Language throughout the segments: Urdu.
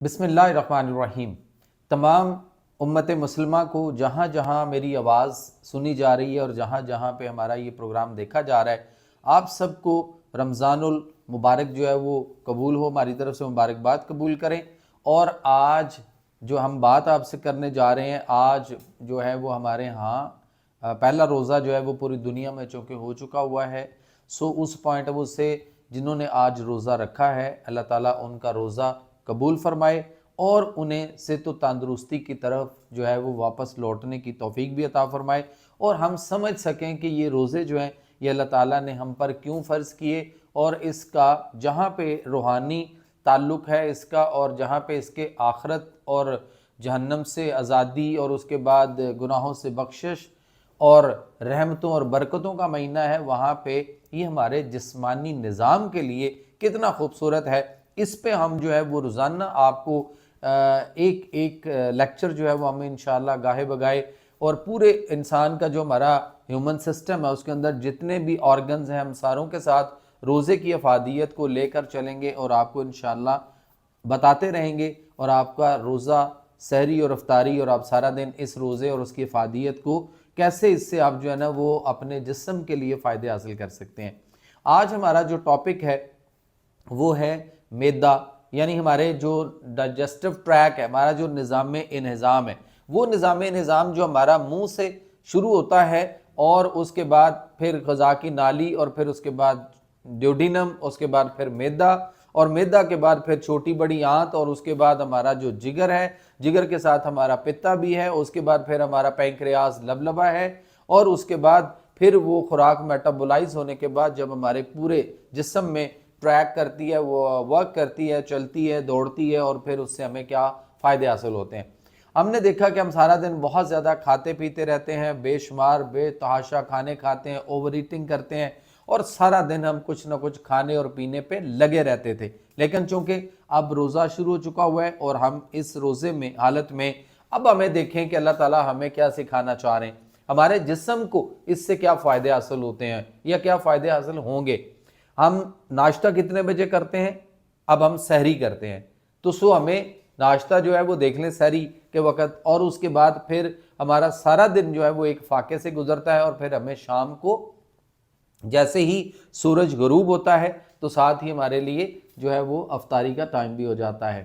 بسم اللہ الرحمن الرحیم۔ تمام امت مسلمہ کو جہاں جہاں میری آواز سنی جا رہی ہے اور جہاں جہاں پہ ہمارا یہ پروگرام دیکھا جا رہا ہے، آپ سب کو رمضان المبارک جو ہے وہ قبول ہو، ہماری طرف سے مبارکباد قبول کریں۔ اور آج جو ہم بات آپ سے کرنے جا رہے ہیں، آج جو ہے وہ ہمارے ہاں پہلا روزہ جو ہے وہ پوری دنیا میں چونکہ ہو چکا ہوا ہے، اس پوائنٹ آف ویو سے جنہوں نے آج روزہ رکھا ہے، اللہ تعالیٰ ان کا روزہ قبول فرمائے اور انہیں صحت و تندرستی کی طرف جو ہے وہ واپس لوٹنے کی توفیق بھی عطا فرمائے، اور ہم سمجھ سکیں کہ یہ روزے جو ہیں یہ اللہ تعالیٰ نے ہم پر کیوں فرض کیے، اور اس کا جہاں پہ روحانی تعلق ہے اس کا، اور جہاں پہ اس کے آخرت اور جہنم سے آزادی اور اس کے بعد گناہوں سے بخشش اور رحمتوں اور برکتوں کا مہینہ ہے، وہاں پہ یہ ہمارے جسمانی نظام کے لیے کتنا خوبصورت ہے۔ اس پہ ہم جو ہے وہ روزانہ آپ کو ایک ایک لیکچر جو ہے وہ ہمیں انشاءاللہ گاہے بگاہے، اور پورے انسان کا جو ہمارا ہیومن سسٹم ہے اس کے اندر جتنے بھی آرگنز ہیں ہم ساروں کے ساتھ روزے کی افادیت کو لے کر چلیں گے، اور آپ کو انشاءاللہ بتاتے رہیں گے، اور آپ کا روزہ سحری اور افطاری اور آپ سارا دن اس روزے اور اس کی افادیت کو کیسے اس سے آپ جو ہے نا وہ اپنے جسم کے لیے فائدے حاصل کر سکتے ہیں۔ آج ہمارا جو ٹاپک ہے وہ ہے میدا، یعنی ہمارے جو ڈائجسٹو ٹریک ہے، ہمارا جو نظام انہضام ہے، وہ نظام انہضام جو ہمارا منہ سے شروع ہوتا ہے اور اس کے بعد پھر غذا کی نالی، اور پھر اس کے بعد ڈیوڈینم، اس کے بعد پھر میدا، اور میدا کے بعد پھر چھوٹی بڑی آنت، اور اس کے بعد ہمارا جو جگر ہے، جگر کے ساتھ ہمارا پتا بھی ہے، اس کے بعد پھر ہمارا پینکریاس لبلبا ہے، اور اس کے بعد پھر وہ خوراک میٹابولائز ہونے کے بعد جب ہمارے پورے جسم میں ٹریک کرتی ہے، وہ ورک کرتی ہے، چلتی ہے، دوڑتی ہے، اور پھر اس سے ہمیں کیا فائدے حاصل ہوتے ہیں۔ ہم نے دیکھا کہ ہم سارا دن بہت زیادہ کھاتے پیتے رہتے ہیں، بے شمار بے تحاشا کھانے کھاتے ہیں، اوور ایٹنگ کرتے ہیں، اور سارا دن ہم کچھ نہ کچھ کھانے اور پینے پہ لگے رہتے تھے۔ لیکن چونکہ اب روزہ شروع ہو چکا ہوا ہے اور ہم اس روزے میں حالت میں اب ہمیں دیکھیں کہ اللہ تعالیٰ ہمیں کیا سکھانا چاہ رہے ہیں، ہمارے جسم کو اس سے کیا فائدے حاصل ہوتے ہیں یا کیا فائدے حاصل ہوں گے۔ ہم ناشتہ کتنے بجے کرتے ہیں؟ اب ہم سحری کرتے ہیں، تو ہمیں ناشتہ جو ہے وہ دیکھ لیں سحری کے وقت، اور اس کے بعد پھر ہمارا سارا دن جو ہے وہ ایک فاقے سے گزرتا ہے، اور پھر ہمیں شام کو جیسے ہی سورج غروب ہوتا ہے تو ساتھ ہی ہمارے لیے جو ہے وہ افطاری کا ٹائم بھی ہو جاتا ہے۔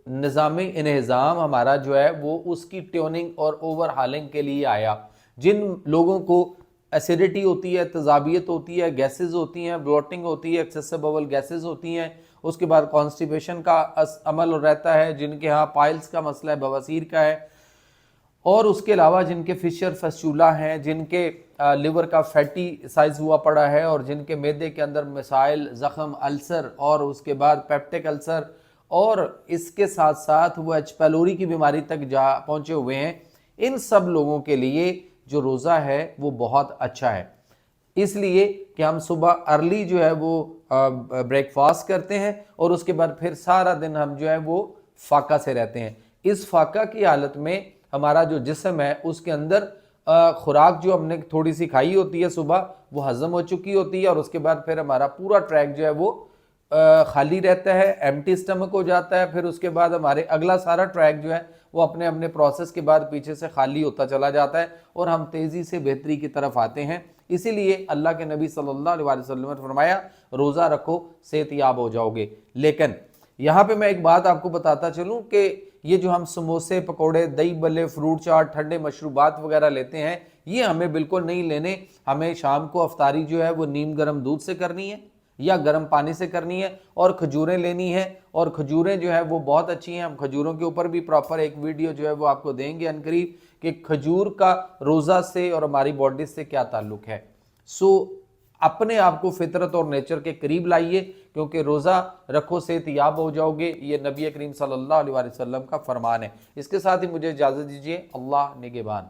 نظام انہضام ہمارا جو ہے وہ اس کی ٹیوننگ اور اوور ہالنگ کے لیے آیا۔ جن لوگوں کو ایسیڈیٹی ہوتی ہے، تیزابیت ہوتی ہے، گیسز ہوتی ہیں، بلوٹنگ ہوتی ہے، ایکسیسو باول گیسز ہوتی ہیں، اس کے بعد کانسٹیپیشن کا عمل رہتا ہے، جن کے ہاں پائلز کا مسئلہ ہے، بواسیر کا ہے، اور اس کے علاوہ جن کے فشر فسچولا ہیں، جن کے لیور کا فیٹی سائز ہوا پڑا ہے، اور جن کے معدے کے اندر مسائل، زخم، السر، اور اس کے بعد پیپٹک السر، اور اس کے ساتھ ساتھ وہ ایچ پیلوری کی بیماری تک جا پہنچے ہوئے ہیں، ان سب لوگوں کے لیے جو روزہ ہے وہ بہت اچھا ہے، اس لیے کہ ہم صبح ارلی جو ہے وہ بریک فاسٹ کرتے ہیں، اور اس کے بعد پھر سارا دن ہم جو ہے وہ فاقہ سے رہتے ہیں۔ اس فاقہ کی حالت میں ہمارا جو جسم ہے اس کے اندر خوراک جو ہم نے تھوڑی سی کھائی ہوتی ہے صبح وہ ہضم ہو چکی ہوتی ہے، اور اس کے بعد پھر ہمارا پورا ٹریک جو ہے وہ خالی رہتا ہے، ایمٹی سٹمک ہو جاتا ہے، پھر اس کے بعد ہمارے اگلا سارا ٹریک جو ہے وہ اپنے اپنے پروسیس کے بعد پیچھے سے خالی ہوتا چلا جاتا ہے، اور ہم تیزی سے بہتری کی طرف آتے ہیں۔ اسی لیے اللہ کے نبی صلی اللہ علیہ وسلم نے فرمایا روزہ رکھو صحت یاب ہو جاؤ گے۔ لیکن یہاں پہ میں ایک بات آپ کو بتاتا چلوں کہ یہ جو ہم سموسے، پکوڑے، دہی بلے، فروٹ چاٹ، ٹھنڈے مشروبات وغیرہ لیتے ہیں، یہ ہمیں بالکل نہیں لینے۔ ہمیں شام کو افطاری جو ہے وہ نیم گرم دودھ سے کرنی ہے یا گرم پانی سے کرنی ہے، اور کھجوریں لینی ہے، اور کھجوریں جو ہے وہ بہت اچھی ہیں۔ ہم کھجوروں کے اوپر بھی پراپر ایک ویڈیو جو ہے وہ آپ کو دیں گے عنقریب کہ کھجور کا روزہ سے اور ہماری باڈی سے کیا تعلق ہے۔ اپنے آپ کو فطرت اور نیچر کے قریب لائیے، کیونکہ روزہ رکھو صحت یاب ہو جاؤ گے، یہ نبی کریم صلی اللہ علیہ وسلم کا فرمان ہے۔ اس کے ساتھ ہی مجھے اجازت دیجیے، اللہ نگہبان۔